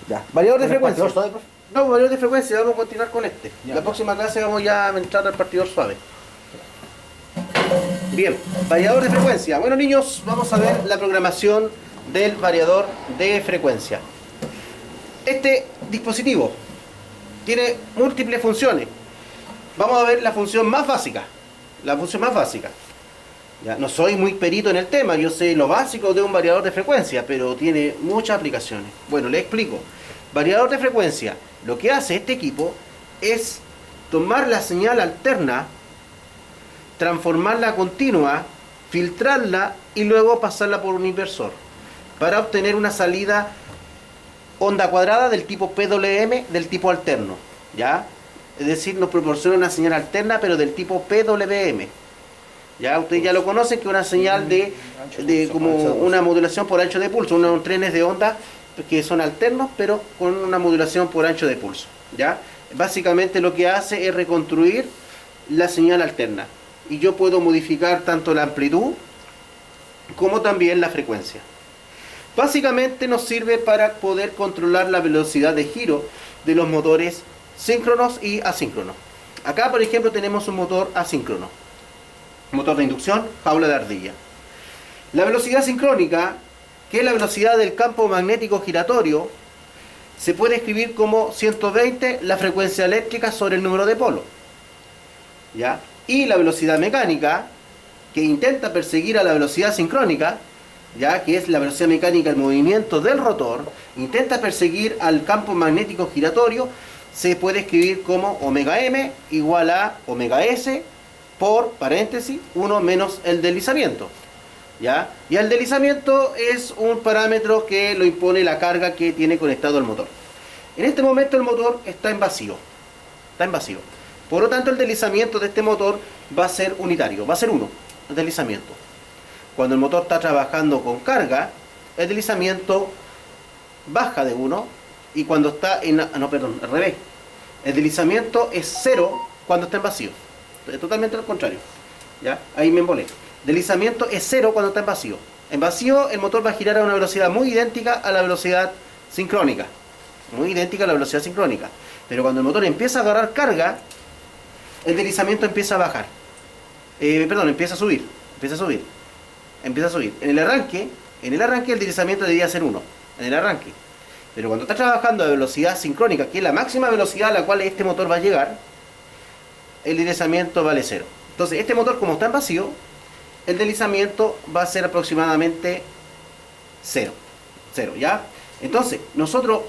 Ya, variador de ¿Con el frecuencia. partidor suave, profe? No, variador de frecuencia, vamos a continuar con este. Ya, La ya. próxima clase vamos ya a entrar al partidor suave. Bien, variador de frecuencia. Bueno, niños, vamos a ver la programación del variador de frecuencia. Este dispositivo tiene múltiples funciones. Vamos a ver la función más básica. La función más básica. Ya, no soy muy perito en el tema, yo sé lo básico de un variador de frecuencia, pero tiene muchas aplicaciones. Bueno, le explico. Variador de frecuencia, lo que hace este equipo es tomar la señal alterna, transformarla a continua, filtrarla y luego pasarla por un inversor para obtener una salida onda cuadrada del tipo PWM del tipo alterno, ¿ya? Es decir, nos proporciona una señal alterna pero del tipo PWM. Ya ustedes ya lo conocen, que es una señal de como una modulación por ancho de pulso, unos trenes de onda que son alternos, pero con una modulación por ancho de pulso. ¿Ya? Básicamente lo que hace es reconstruir la señal alterna. Y yo puedo modificar tanto la amplitud como también la frecuencia. Básicamente nos sirve para poder controlar la velocidad de giro de los motores síncronos y asíncronos. Acá, por ejemplo, tenemos un motor asíncrono. Motor de inducción, jaula de ardilla. La velocidad sincrónica, que es la velocidad del campo magnético giratorio, se puede escribir como 120 la frecuencia eléctrica sobre el número de polo. ¿Ya? Y la velocidad mecánica, que intenta perseguir a la velocidad sincrónica, ya que es la velocidad mecánica del movimiento del rotor, intenta perseguir al campo magnético giratorio, se puede escribir como omega m igual a omega s por paréntesis 1 menos el deslizamiento. ¿Ya? Y el deslizamiento es un parámetro que lo impone la carga que tiene conectado el motor. En este momento el motor está en vacío. Está en vacío. Por lo tanto, el deslizamiento de este motor va a ser unitario, va a ser 1, el deslizamiento. Cuando el motor está trabajando con carga, el deslizamiento baja de 1 y cuando está en... no, perdón, al revés. El deslizamiento es 0 cuando está en vacío. Es totalmente al contrario. ¿Ya? Ahí me embolé. Deslizamiento es 0 cuando está en vacío. En vacío el motor va a girar a una velocidad muy idéntica a la velocidad sincrónica. Muy idéntica a la velocidad sincrónica. Pero cuando el motor empieza a agarrar carga, el deslizamiento empieza a bajar. Empieza a subir. Empieza a subir. Empieza a subir. En el arranque el deslizamiento debería ser 1. En el arranque. Pero cuando está trabajando a velocidad sincrónica, que es la máxima velocidad a la cual este motor va a llegar, el deslizamiento vale 0. Entonces, este motor, como está en vacío, el deslizamiento va a ser aproximadamente 0. 0, ¿ya? Entonces, nosotros,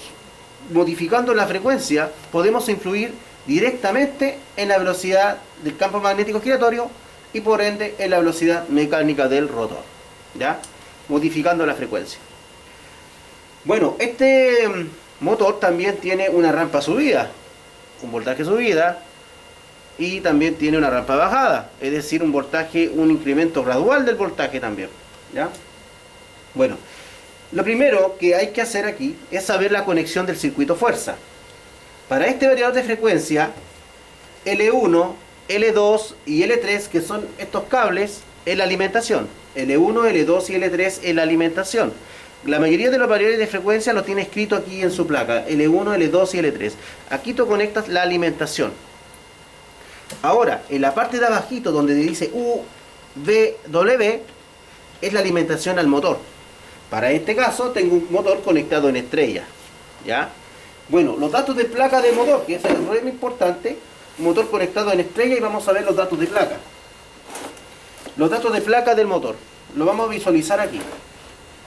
modificando la frecuencia, podemos influir directamente en la velocidad del campo magnético giratorio y por ende en la velocidad mecánica del rotor, ¿ya? Modificando la frecuencia. Bueno, este motor también tiene una rampa subida, un voltaje subida, y también tiene una rampa bajada, es decir, un incremento gradual del voltaje también, ¿ya? Bueno, lo primero que hay que hacer aquí es saber la conexión del circuito fuerza. Para este variador de frecuencia, L1, L2 y L3, que son estos cables, es la alimentación. L1, L2 y L3 es la alimentación. La mayoría de los variadores de frecuencia lo tiene escrito aquí en su placa, L1, L2 y L3. Aquí tú conectas la alimentación. Ahora, en la parte de abajito donde dice UVW es la alimentación al motor. Para este caso tengo un motor conectado en estrella, ¿ya? Bueno, los datos de placa del motor, que es muy importante, motor conectado en estrella, y vamos a ver los datos de placa. Los datos de placa del motor, lo vamos a visualizar aquí.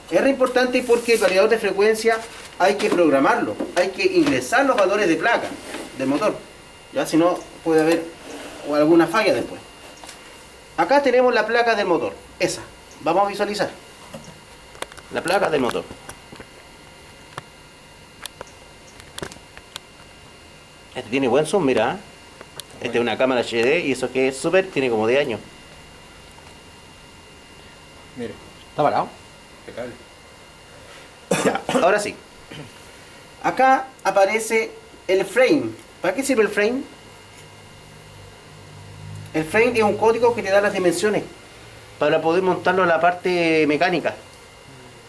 Es re importante porque el variador de frecuencia hay que programarlo, hay que ingresar los valores de placa del motor, ya, si no puede haber alguna falla después. Acá tenemos la placa del motor, esa, vamos a visualizar la placa del motor. Este tiene buen zoom, mira. Esta es una cámara HD y eso que es súper, tiene como 10 años. Mire, ¿está parado? Impecable. Ya, ahora sí. Acá aparece el frame. ¿Para qué sirve el frame? El frame es un código que te da las dimensiones para poder montarlo en la parte mecánica.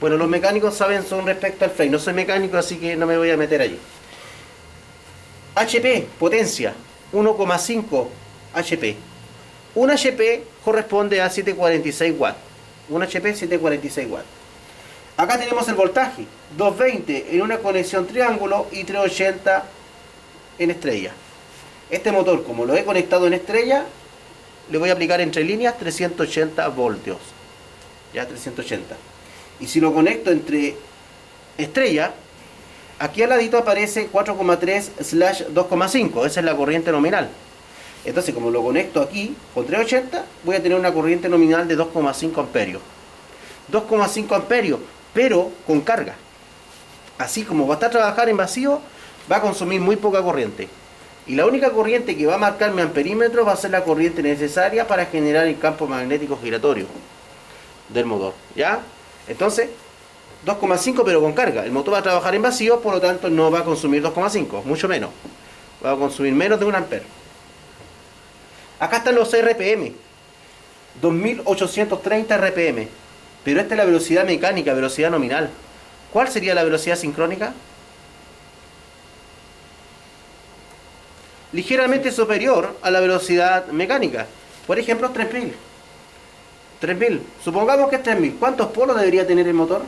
Bueno, los mecánicos saben son respecto al frame. No soy mecánico, así que no me voy a meter allí. HP, potencia, 1,5 HP. Un HP corresponde a 746 watts. Un HP 746 watts. Acá tenemos el voltaje, 220 en una conexión triángulo y 380 en estrella. Este motor, como lo he conectado en estrella, le voy a aplicar entre líneas 380 voltios. Ya, 380. Y si lo conecto entre estrella, aquí al ladito aparece 4,3/2,5. Esa es la corriente nominal. Entonces, como lo conecto aquí con 380, voy a tener una corriente nominal de 2,5 amperios. 2,5 amperios, pero con carga. Así como va a estar trabajar en vacío, va a consumir muy poca corriente. Y la única corriente que va a marcar mi amperímetro va a ser la corriente necesaria para generar el campo magnético giratorio del motor. ¿Ya? Entonces, 2,5 pero con carga. El motor va a trabajar en vacío, por lo tanto no va a consumir 2,5, mucho menos. Va a consumir menos de 1 ampere. Acá están los RPM. 2830 RPM. Pero esta es la velocidad mecánica, velocidad nominal. ¿Cuál sería la velocidad sincrónica? Ligeramente superior a la velocidad mecánica. Por ejemplo, 3000. 3000. Supongamos que es 3000. ¿Cuántos polos debería tener el motor?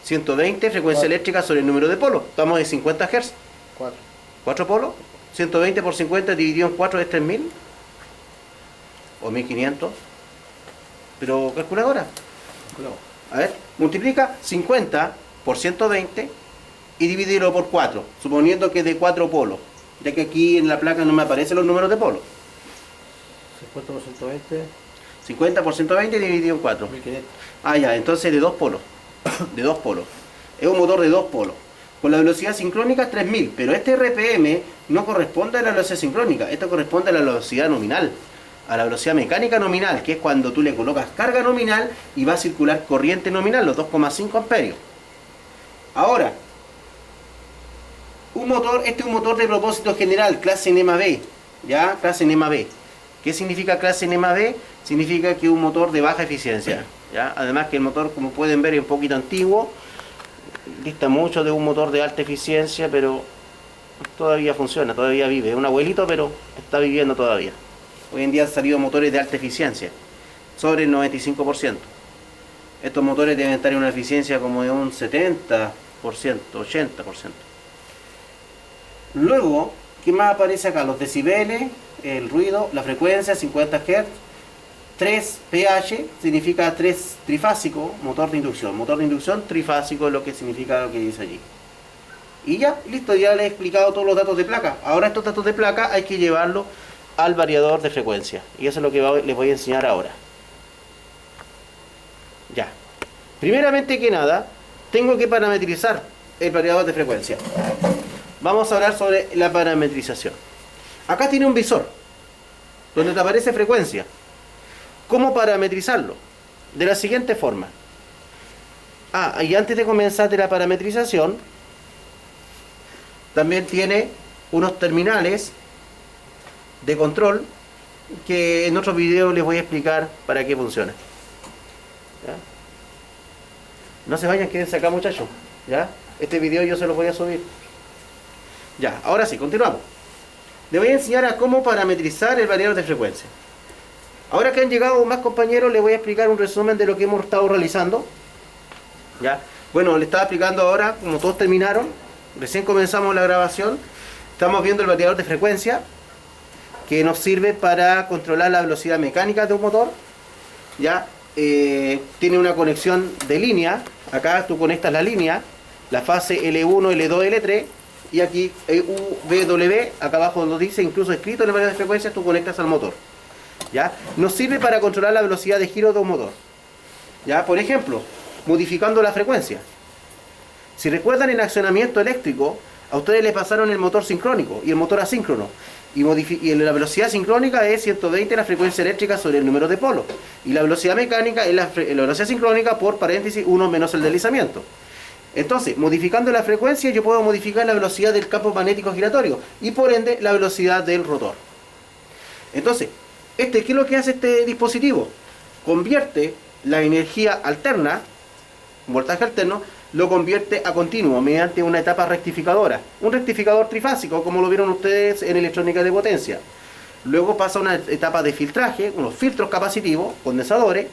120 frecuencia eléctrica sobre el número de polos. Estamos en 50 Hz. 4. 4 polos. 120 por 50 dividido en 4 es 3000. O 1500. Pero calculadora. A ver, multiplica 50 por 120 y divídelo por 4, suponiendo que es de 4 polos, ya que aquí en la placa no me aparecen los números de polos. 50 por 120. 50 por 120 dividido en 4. 1500. Ah, ya, entonces de 2 polos. De 2 polos. Es un motor de 2 polos. Con la velocidad sincrónica es 3000, pero este RPM no corresponde a la velocidad sincrónica, esto corresponde a la velocidad nominal. A la velocidad mecánica nominal, que es cuando tú le colocas carga nominal y va a circular corriente nominal, los 2,5 amperios. Ahora, este es un motor de propósito general, clase NEMA B, ¿ya? Clase NEMA B. ¿Qué significa clase NEMA B? Significa que es un motor de baja eficiencia, ¿ya? Además que el motor, como pueden ver, es un poquito antiguo, dista mucho de un motor de alta eficiencia, pero todavía funciona, todavía vive. Es un abuelito, pero está viviendo todavía. Hoy en día han salido motores de alta eficiencia, sobre el 95%. Estos motores deben estar en una eficiencia como de un 70%, 80%. Luego, ¿qué más aparece acá? Los decibeles, el ruido, la frecuencia, 50 Hz, 3 pH, significa 3 trifásico, motor de inducción. Motor de inducción trifásico es lo que significa lo que dice allí. Y ya, listo, ya les he explicado todos los datos de placa. Ahora estos datos de placa hay que llevarlos al variador de frecuencia. Y eso es lo que les voy a enseñar ahora. Ya. Primeramente que nada, tengo que parametrizar el variador de frecuencia. Vamos a hablar sobre la parametrización. Acá tiene un visor, donde te aparece frecuencia. ¿Cómo parametrizarlo? De la siguiente forma. Y antes de comenzar de la parametrización, también tiene unos terminales de control que en otros videos les voy a explicar para qué funciona. ¿Ya? No se vayan, quédense acá, muchachos. ¿Ya? Este video yo se los voy a subir. Ya, ahora sí, continuamos. Les voy a enseñar a cómo parametrizar el variador de frecuencia. Ahora que han llegado más compañeros, les voy a explicar un resumen de lo que hemos estado realizando. ¿Ya? Bueno, les estaba explicando ahora, como todos terminaron, recién comenzamos la grabación, estamos viendo el variador de frecuencia, que nos sirve para controlar la velocidad mecánica de un motor. ¿Ya? Tiene una conexión de línea. Acá tú conectas la línea, la fase L1, L2, L3, y aquí UVW, acá abajo donde dice, incluso escrito en el variador de frecuencia, tú conectas al motor. ¿Ya? Nos sirve para controlar la velocidad de giro de un motor. ¿Ya? Por ejemplo, modificando la frecuencia. Si recuerdan, en accionamiento eléctrico, a ustedes les pasaron el motor sincrónico y el motor asíncrono. Y la velocidad sincrónica es 120 la frecuencia eléctrica sobre el número de polos. Y la velocidad mecánica es la velocidad sincrónica por paréntesis 1 menos el deslizamiento. Entonces, modificando la frecuencia, yo puedo modificar la velocidad del campo magnético giratorio y por ende la velocidad del rotor. Entonces, ¿qué es lo que hace este dispositivo? Convierte la energía alterna un voltaje alterno, lo convierte a continuo mediante una etapa rectificadora. Un rectificador trifásico, como lo vieron ustedes en electrónica de potencia. Luego pasa a una etapa de filtraje, unos filtros capacitivos, condensadores,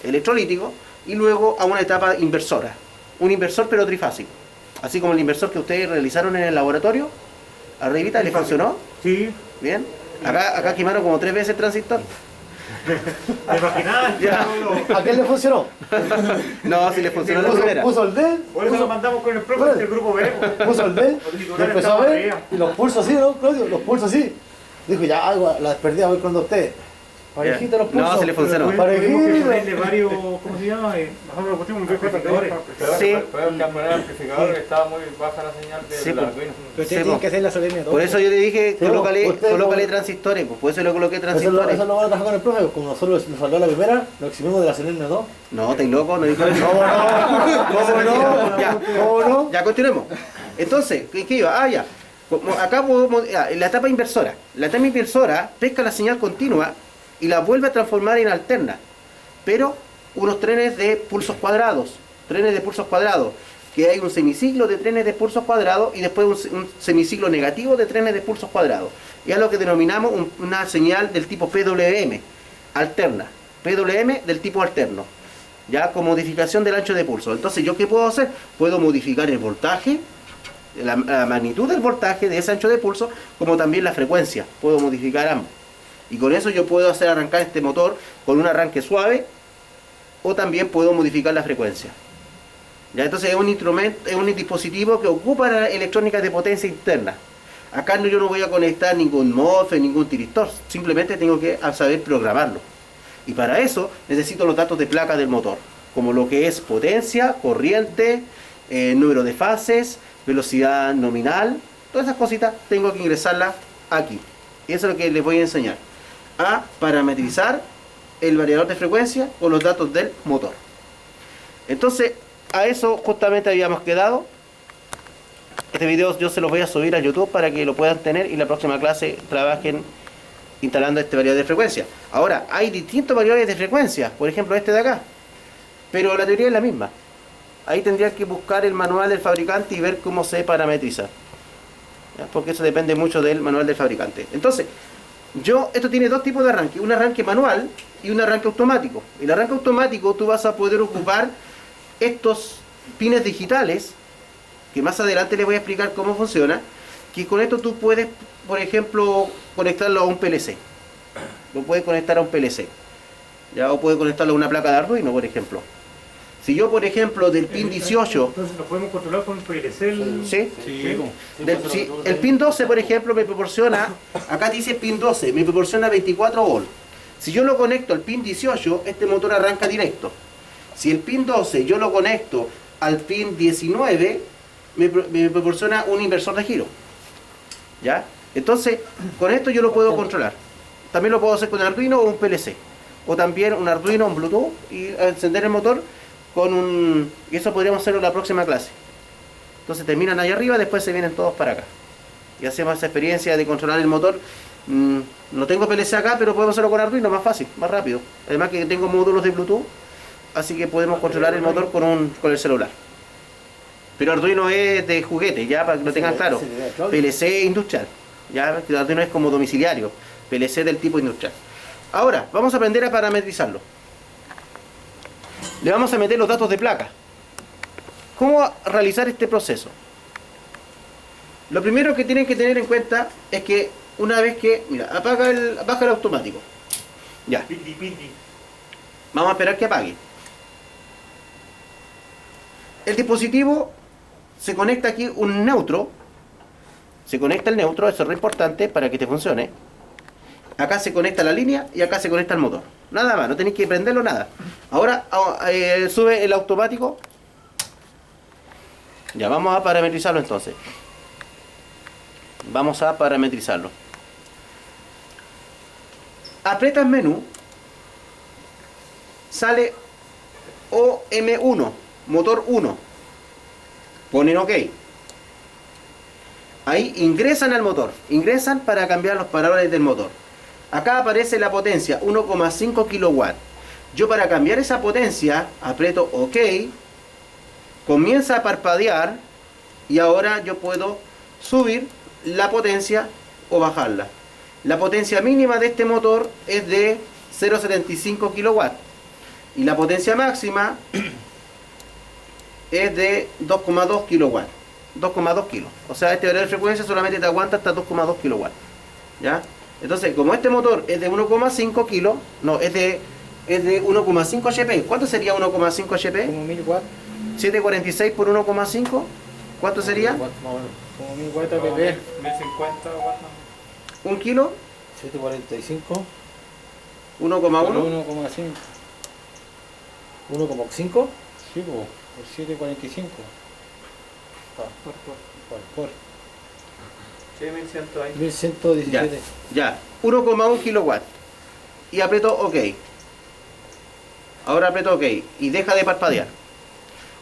electrolíticos, y luego a una etapa inversora. Un inversor pero trifásico. Así como el inversor que ustedes realizaron en el laboratorio, arribita, ¿les funcionó? Sí. Bien. Acá quemaron como 3 veces el transistor. ¿Te imaginabas? Ya. ¿A quién le funcionó? No, si les funcionó la primera. Puso el D, Por eso lo mandamos con el profe del grupo B. puso el D, y empezó a ver, y los pulsos así, ¿no, Claudio? Los pulsos así. Dijo, ya, algo, la desperdida voy con ustedes. Parejito los pulsos. No, se le funcionó. Tuvimos que ponerle varios, ¿cómo se llama? Nosotros le pusimos amplificadores. Sí. Pero el cambio de amplificador estaba muy baja la señal de Sí, la pues. Arduino. Pero ustedes Sí, tienen po. que hacer la solemnidad. Por eso yo le dije, Sí, colócale usted- transistores, pues por eso le coloqué Eso transistores. es lo van a trabajar con el profe, como nosotros nos salió la primera, lo eximimos de la Selene 2. No, estáis loco, no dijo eso. ¿Cómo no? Ya, ¿Cómo no? ya continuemos. Entonces, ¿qué iba? Ah, ya. Como acá podemos, la etapa inversora. La etapa inversora pesca la señal continua y la vuelve a transformar en alterna. Pero unos trenes de pulsos cuadrados. Trenes de pulsos cuadrados. Que hay un semiciclo de trenes de pulsos cuadrados y después un semiciclo negativo de trenes de pulsos cuadrados. Y es lo que denominamos una señal del tipo PWM, alterna. PWM del tipo alterno. Ya con modificación del ancho de pulso. Entonces, ¿yo qué puedo hacer? Puedo modificar el voltaje, la magnitud del voltaje de ese ancho de pulso, como también la frecuencia. Puedo modificar ambos. Y con eso yo puedo hacer arrancar este motor con un arranque suave, o también puedo modificar la frecuencia. Ya, entonces es un instrumento, es un dispositivo que ocupa la electrónica de potencia interna. Acá yo no voy a conectar ningún MOSFET, ningún tiristor, simplemente tengo que saber programarlo. Y para eso necesito los datos de placa del motor, como lo que es potencia, corriente, número de fases, velocidad nominal, todas esas cositas tengo que ingresarlas aquí. Y eso es lo que les voy a enseñar. A parametrizar el variador de frecuencia con los datos del motor. Entonces, a eso justamente habíamos quedado. Este video yo se los voy a subir a YouTube para que lo puedan tener y la próxima clase trabajen instalando este variador de frecuencia. Ahora, hay distintos variadores de frecuencia, por ejemplo este de acá, pero la teoría es la misma. Ahí tendrían que buscar el manual del fabricante y ver cómo se parametriza, ¿ya? Porque eso depende mucho del manual del fabricante. Entonces, esto tiene dos tipos de arranque, un arranque manual y un arranque automático. El arranque automático tú vas a poder ocupar estos pines digitales, que más adelante les voy a explicar cómo funciona, que con esto tú puedes, por ejemplo, conectarlo a un PLC. Lo puedes conectar a un PLC. ¿Ya? O puedes conectarlo a una placa de Arduino, por ejemplo. Si yo, por ejemplo, del pin 18... Entonces lo podemos controlar con PLC. ¿Sí? Sí. Si el pin 12, por ejemplo, me proporciona, acá dice pin 12, me proporciona 24 volts. Si yo lo conecto al pin 18, este motor arranca directo. Si el pin 12 yo lo conecto al pin 19, me proporciona un inversor de giro. ¿Ya? Entonces, con esto yo lo puedo controlar. También lo puedo hacer con Arduino o un PLC. O también un Arduino, un Bluetooth, y encender el motor con un... Y eso podríamos hacerlo en la próxima clase. Entonces terminan ahí arriba, después se vienen todos para acá. Y hacemos esa experiencia de controlar el motor. No tengo PLC acá, pero podemos hacerlo con Arduino, más fácil, más rápido. Además que tengo módulos de Bluetooth, así que podemos controlar el motor con el celular. Pero Arduino es de juguete, ya para que lo tengan claro. PLC industrial, ya el Arduino es como domiciliario, PLC del tipo industrial. Ahora, vamos a aprender a parametrizarlo. Le vamos a meter los datos de placa. ¿Cómo realizar este proceso? Lo primero que tienen que tener en cuenta es que una vez que, mira, baja el automático. Ya, Pindi. vamos a esperar que apague. El dispositivo se conecta aquí un neutro. Se conecta el neutro, eso es re importante para que te funcione. Acá se conecta la línea y acá se conecta el motor. Nada más, no tenéis que prenderlo nada. Ahora sube el automático. Ya, vamos a parametrizarlo entonces. Vamos a parametrizarlo. Aprietas menú. Sale OM1, motor 1. Ponen OK. Ahí ingresan al motor. Ingresan para cambiar los parámetros del motor. Acá aparece la potencia, 1,5 kW. Yo para cambiar esa potencia, aprieto OK. comienza a parpadear y ahora yo puedo subir la potencia o bajarla. La potencia mínima de este motor es de 0,75 kW y la potencia máxima es de 2,2 kW. 2,2 kilos. O sea, este variador de frecuencia solamente te aguanta hasta 2,2 kW. ¿Ya? Entonces, como este motor es de 1,5 kilos, no, es de 1,5 HP. ¿Cuánto sería 1,5 HP? Como 1000 watts. 746 por 1,5. ¿Cuánto sería? Como 1000 watts Como APP. 1050 watts. 1 kilo, 745. 1,1. 1,5. 1,5. Sí, po, por 745. Por. Sí, 1120. 1117. Ya, 1,1 kilowatts. Y aprieto OK. Ahora aprieto OK. Y deja de parpadear.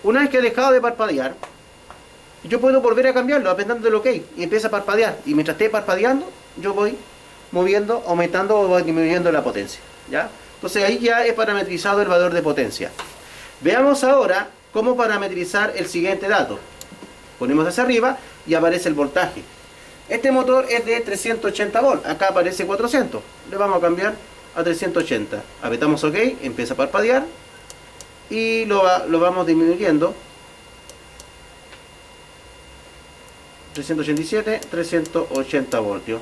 Una vez que ha dejado de parpadear, yo puedo volver a cambiarlo apretando el OK. Y empieza a parpadear. Y mientras esté parpadeando, yo voy moviendo, aumentando o disminuyendo la potencia. ¿Ya? Entonces ahí ya es parametrizado el valor de potencia. Veamos ahora cómo parametrizar el siguiente dato. Ponemos hacia arriba y aparece el voltaje. Este motor es de 380 volts. Acá aparece 400. Le vamos a cambiar a 380. Apretamos OK, empieza a parpadear. Y lo vamos disminuyendo. 387, 380 voltios.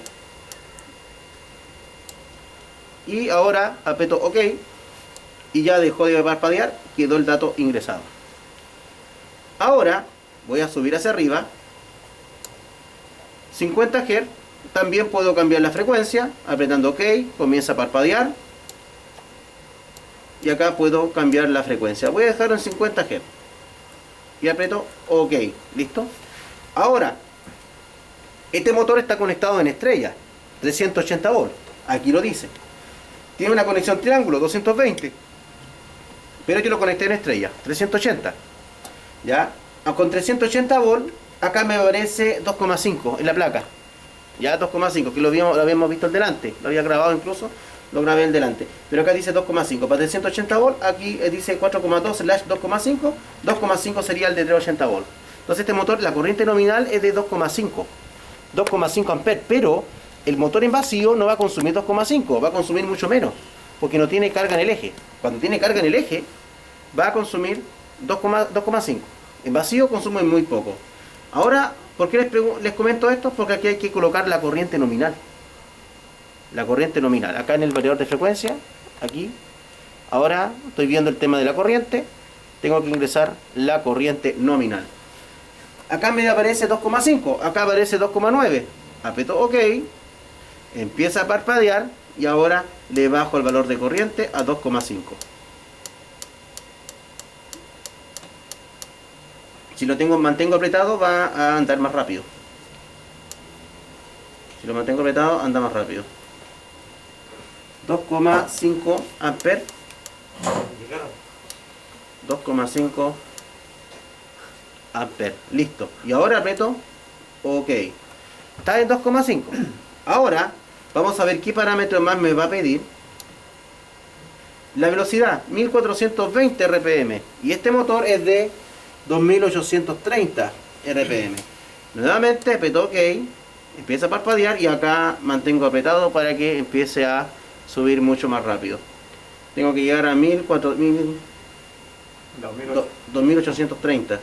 Y ahora aprieto OK. Y ya dejó de parpadear. Quedó el dato ingresado. Ahora voy a subir hacia arriba. 50 Hz. También puedo cambiar la frecuencia. Apretando OK. Comienza a parpadear. Y acá puedo cambiar la frecuencia. Voy a dejarlo en 50 Hz. Y aprieto OK. ¿Listo? Ahora, este motor está conectado en estrella. 380 volts. Aquí lo dice. Tiene una conexión triángulo 220. Pero yo lo conecté en estrella. 380. ¿Ya? Con 380 volts, acá me aparece 2,5 en la placa. Ya 2,5, que lo habíamos visto el delante. Lo había grabado incluso, lo grabé el delante. Pero acá dice 2,5. Para 380 volts, aquí dice 4,2/2,5. 2,5 sería el de 380 volts. Entonces este motor, la corriente nominal es de 2,5. 2,5 amperes. Pero el motor en vacío no va a consumir 2,5. Va a consumir mucho menos. Porque no tiene carga en el eje. Cuando tiene carga en el eje, va a consumir 2,5. En vacío consume muy poco. Ahora, ¿por qué les comento esto? Porque aquí hay que colocar la corriente nominal. La corriente nominal. Acá en el variador de frecuencia, aquí. Ahora estoy viendo el tema de la corriente. Tengo que ingresar la corriente nominal. Acá me aparece 2,5. Acá aparece 2,9. Aprieto OK. Empieza a parpadear. Y ahora le bajo el valor de corriente a 2,5. Si lo mantengo apretado, va a andar más rápido. Si lo mantengo apretado, anda más rápido. 2,5 amperes. 2,5 amperes. Listo. Y ahora aprieto OK. Está en 2,5. Ahora vamos a ver qué parámetro más me va a pedir. La velocidad, 1420 RPM. Y este motor es de 2830 RPM. Nuevamente aprieto OK. Empieza a parpadear y acá mantengo apretado para que empiece a subir mucho más rápido. Tengo que llegar a 2830.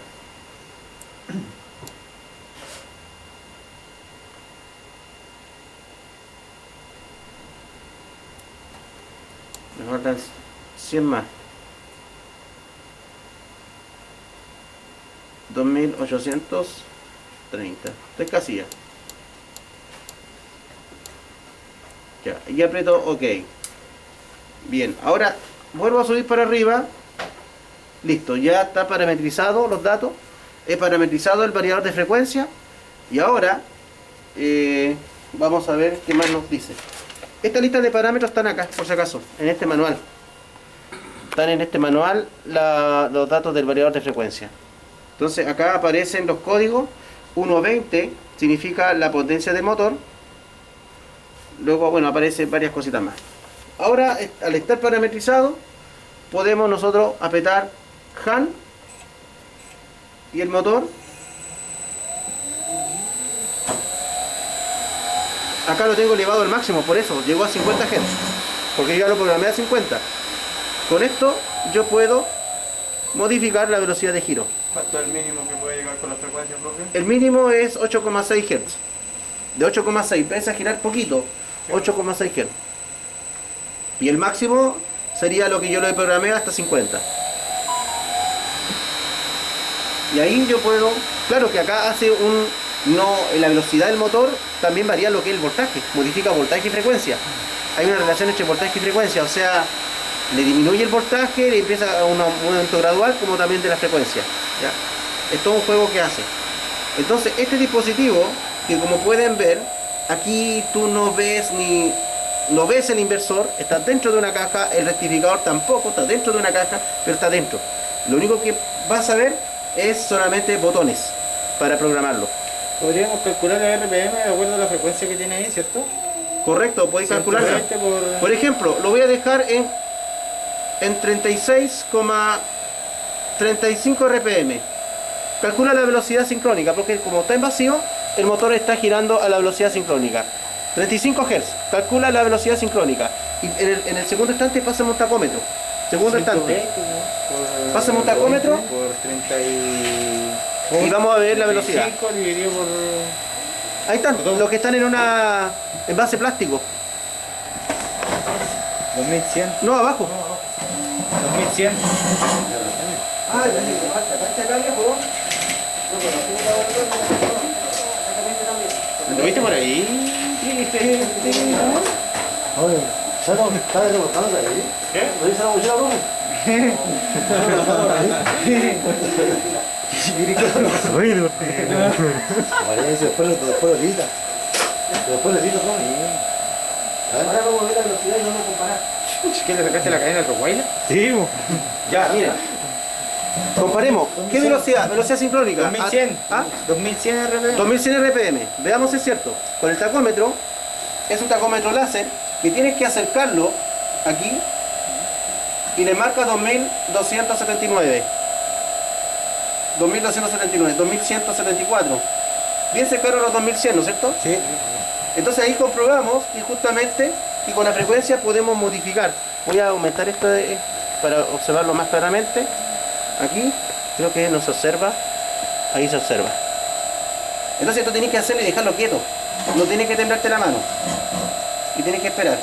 Me faltan 100 más. 2830. Estoy casi ya. Ya, y aprieto OK. Bien, ahora vuelvo a subir para arriba. Listo, ya está parametrizado los datos. He parametrizado el variador de frecuencia. Y ahora vamos a ver qué más nos dice. Esta lista de parámetros están acá, por si acaso, en este manual. Están en este manual los datos del variador de frecuencia. Entonces acá aparecen los códigos. 1.20 significa la potencia del motor. Luego, bueno, aparecen varias cositas más. Ahora, al estar parametrizado, podemos nosotros apretar HAN y el motor. Acá lo tengo elevado al máximo, por eso llegó a 50 Hz, porque yo ya lo programé a 50. Con esto yo puedo modificar la velocidad de giro. ¿Cuánto es el mínimo que puede llegar con la frecuencia, profe? El mínimo es 8,6 Hz. De 8,6 empieza a girar poquito, 8,6 Hz. Y el máximo sería lo que yo lo programé hasta 50. Y ahí yo puedo, claro que acá hace la velocidad del motor también varía lo que es el voltaje, modifica voltaje y frecuencia. Hay una relación entre voltaje y frecuencia, o sea, le disminuye el voltaje, le empieza un aumento gradual, como también de la frecuencia. ¿Ya? Es todo un juego que hace. Entonces, este dispositivo, que como pueden ver, aquí tú no ves el inversor, está dentro de una caja, el rectificador tampoco está dentro de una caja, pero está dentro. Lo único que vas a ver es solamente botones para programarlo. Podríamos calcular el RPM de acuerdo a la frecuencia que tiene ahí, ¿cierto? Correcto, podéis calcularla. Por ejemplo, lo voy a dejar en 36,35 RPM. Calcula la velocidad sincrónica, porque como está en vacío, el motor está girando a la velocidad sincrónica. 35 Hz, calcula la velocidad sincrónica. Y en el segundo instante pásame un tacómetro. Segundo instante. Pásame un tacómetro. Por 30 y vamos a ver la velocidad. 35 dividido por... Ahí están, los que están en una envase plástico. 2100. No, abajo. 2100. Ah, ya le falta cancha acá, viejo. ¿Lo viste por ahí? Oye, ¿sabes? ¿Estás rebotando ahí? ¿Qué? ¿Lo dice la mochila, profe? Después lo edita. Después lo edita, profe. Ahora vamos a ver la velocidad y vamos a comparar. ¿Qué le sacaste la cadena al Rottweiler? Sí, bo. Ya, mira. Comparemos. ¿Qué velocidad? Velocidad sincrónica. 2100. ¿Ah? 2100 RPM. 2100 RPM. Veamos si es cierto. Con el tacómetro, es un tacómetro láser que tienes que acercarlo aquí y le marca 2279. 2279, 2174. Bien cercano a los 2100, ¿no es cierto? Sí. Entonces ahí comprobamos que justamente y con la frecuencia podemos modificar. Voy a aumentar esto para observarlo más claramente. Aquí creo que no se observa. Ahí se observa. Entonces esto tienes que hacerlo y dejarlo quieto. No tienes que temblarte la mano. Y tienes que esperar.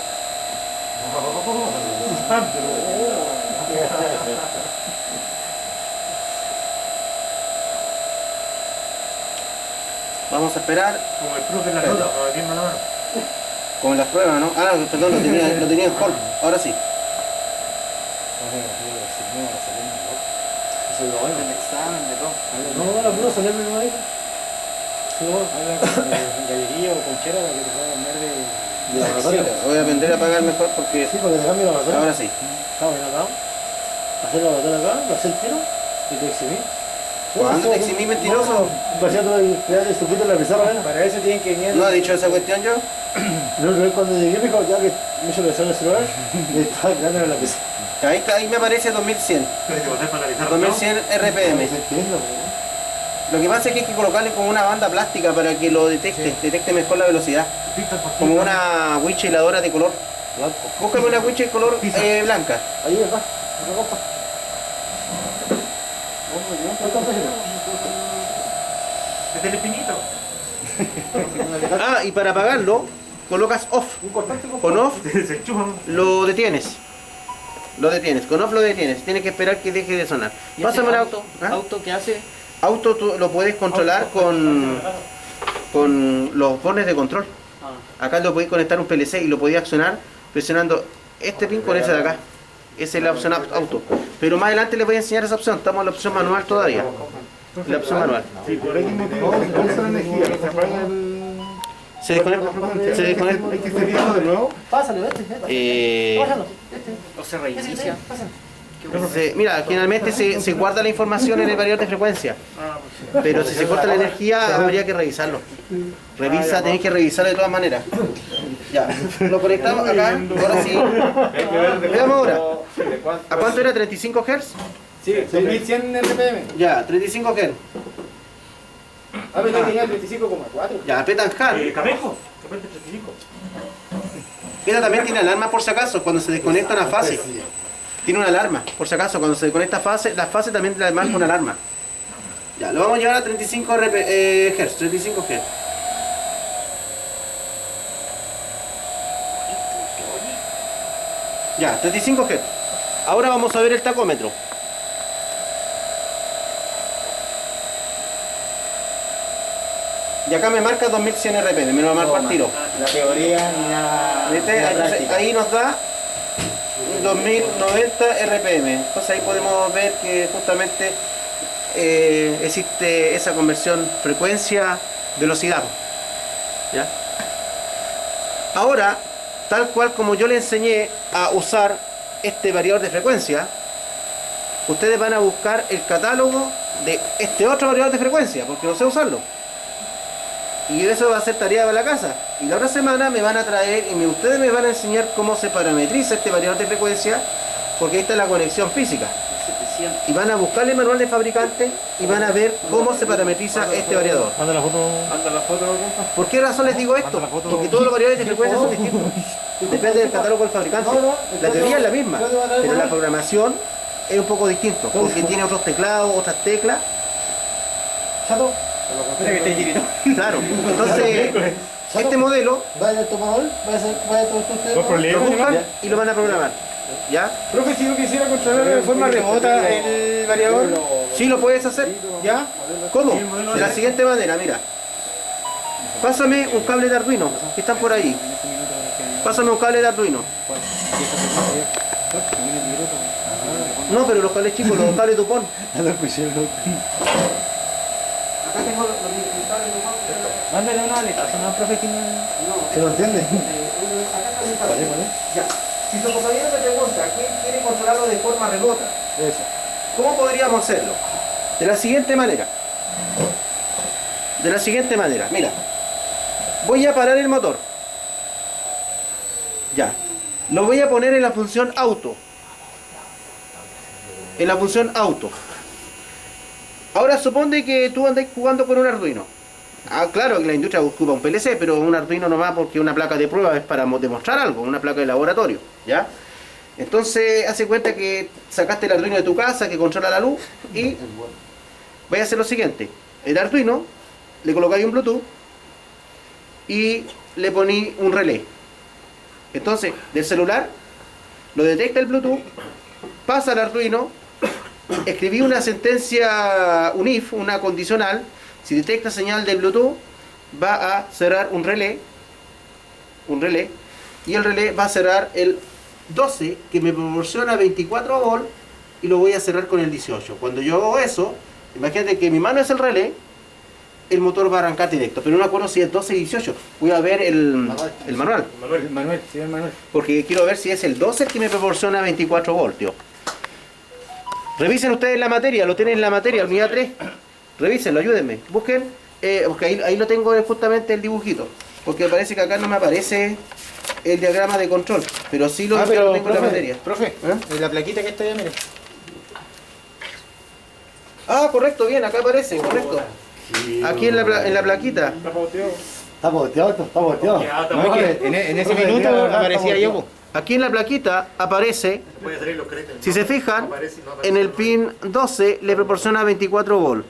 Vamos a esperar. Como el profe en la nota, para tiene la mano. Como en las pruebas, ¿no? Ah, perdón, lo tenía en hold. Ahora sí. Eso es lo bueno. El examen de todo. No, la puro salerme no hay. Habla con gallería o conchera para que te pueda cambiar de laboratorio. Voy a aprender a apagar mejor porque... Sí, porque te cambio el laboratorio. Ahora sí. Estamos bien acá. Hacer el laboratorio acá, hacer el tiro y te exhibí. ¿Cuándo te eximí, mentiroso? Pasé todo el circuito en la pizarra, ¿eh? Para eso tienen que venir. ¿No ha dicho esa cuestión yo? No, cuando llegué me dijo, ya que me hizo pensar en el celular, le estaba creando en la pizarra. Ahí está, ahí me aparece 2100. Tiene que pasar para la pizarra, 2100 RPM. Entiendo, Lo que pasa es que hay que colocarle como una banda plástica para que lo detecte mejor la velocidad. Como una winch heladora de color. blanco. Búscame una winch de color blanca. Ahí está, otra copa. Este es el pinito. Ah, y para apagarlo, colocas off. Con off Se enchufa. lo detienes. Lo detienes, con off lo detienes. Tienes que esperar que deje de sonar. Pásame el auto. ¿Ah? ¿Auto qué hace? Auto tú lo puedes controlar con los botones de control. Acá lo podéis conectar un PLC y lo podéis accionar presionando este pin con ese de acá. Esa es la opción auto. Pero más adelante les voy a enseñar esa opción. Estamos en la opción manual todavía. La opción manual. Sí, por algún motivo se pasa la energía, se apaga el... ¿Se desconecta? ¿Se desconecta? Hay que seguirlo de nuevo. Pásale, vete. Pásalo. ¿O se reinicia? Mira, generalmente se guarda la información en el variador de frecuencia. Pero si se corta la energía, habría que revisarlo. Tenéis que revisarlo de todas maneras. Ya, lo conectamos acá. Ahora sí. Veamos ahora. ¿A cuánto era? ¿35 Hz? Sí, 2100 RPM. Ya, 35 Hz. Ah, pero tenía 35,4. Ya, apretan HAL. Camejo, capete 35. Esta también tiene alarma por si acaso, cuando se desconecta una fase. Tiene una alarma, por si acaso, cuando se desconecta fase, la fase también le marca una alarma. Ya, lo vamos a llevar a 35 Hz, 35 Hz. Ya, 35 Hz. Ahora vamos a ver el tacómetro. Y acá me marca 2100 RPM, me lo marco al tiro. La teoría ni la, ¿Viste? ni la Entonces, práctica. ahí nos da 2090 RPM. Entonces ahí podemos ver que justamente existe esa conversión frecuencia-velocidad. ¿Ya? Ahora, tal cual como yo le enseñé a usar este variador de frecuencia, ustedes van a buscar el catálogo de este otro variador de frecuencia, porque no sé usarlo. Y eso va a ser tarea para la casa. Y la otra semana me van a traer y ustedes me van a enseñar cómo se parametriza este variador de frecuencia, porque ahí está la conexión física. Y van a buscar el manual de fabricante y van a ver cómo se parametriza este variador. Manda la foto. Manda la foto, compa. ¿Por qué razón les digo esto? Porque todos los variadores de frecuencia son distintos. Depende del catálogo del fabricante. La teoría es la misma, pero la programación es un poco distinto, porque tiene otros teclados, otras teclas. Chato, Espera que esté tirito. Claro, entonces este modelo vaya al tomador, vaya a todo usted. No lo problema. buscan y lo van a programar. ¿Ya? Profe, si yo quisiera controlar de forma remota el variador, Sí, lo puedes hacer. ¿ya? ¿Cómo? De la siguiente manera, mira. Pásame un cable de Arduino, que están por ahí. Pásame un cable de Arduino. No, pero los cables chicos, los cables Dupont. Ya lo escuché, ¿no? Acá tengo los cables Dupont. Mándale una aletazo, ¿no, profe? Que no- ¿Se lo entiende? Acá está mi cable. Vale, vale. Ya. Si su compañero me pregunta quién quiere controlarlo de forma remota, Eso. ¿cómo podríamos hacerlo? De la siguiente manera. De la siguiente manera, mira. Voy a parar el motor. Ya. Lo voy a poner en la función auto. En la función auto. Ahora supone que tú andas jugando con un Arduino. Ah, claro que la industria ocupa un PLC, pero un Arduino no va porque una placa de prueba es para demostrar algo, una placa de laboratorio, ¿ya? Entonces, hace cuenta que sacaste el Arduino de tu casa, que controla la luz, y voy a hacer lo siguiente. El Arduino, le colocáis un Bluetooth, y le poní un relé. Entonces, del celular, lo detecta el Bluetooth, pasa al Arduino, escribí una sentencia, un if, una condicional. Si detecta señal de Bluetooth, va a cerrar un relé, y el relé va a cerrar el 12, que me proporciona 24 volt, y lo voy a cerrar con el 18. Cuando yo hago eso, imagínate que mi mano es el relé, el motor va a arrancar directo, pero no me acuerdo si es 12 o 18. Voy a ver el manual, Manuel, sí, el Manuel. porque quiero ver si es el 12 el que me proporciona 24 voltios. Revisen ustedes la materia, lo tienen en la materia, unidad 3. Revísenlo, ayúdenme. Busquen, porque ahí lo tengo justamente el dibujito. Porque parece que acá no me aparece el diagrama de control. Pero sí lo tengo en la materia. Profe, la plaquita que está allá, mire. Ah, correcto, bien, acá aparece, correcto. Aquí en la plaquita. Está pauteado. Está boteado esto, está boteado. Ya, está No, es bueno. que en ese minuto aparecía yo, po. Aquí en la plaquita aparece, Voy a salir los créditos. si se fijan, Aparece, no aparece. en el pin 12 le proporciona 24 volt.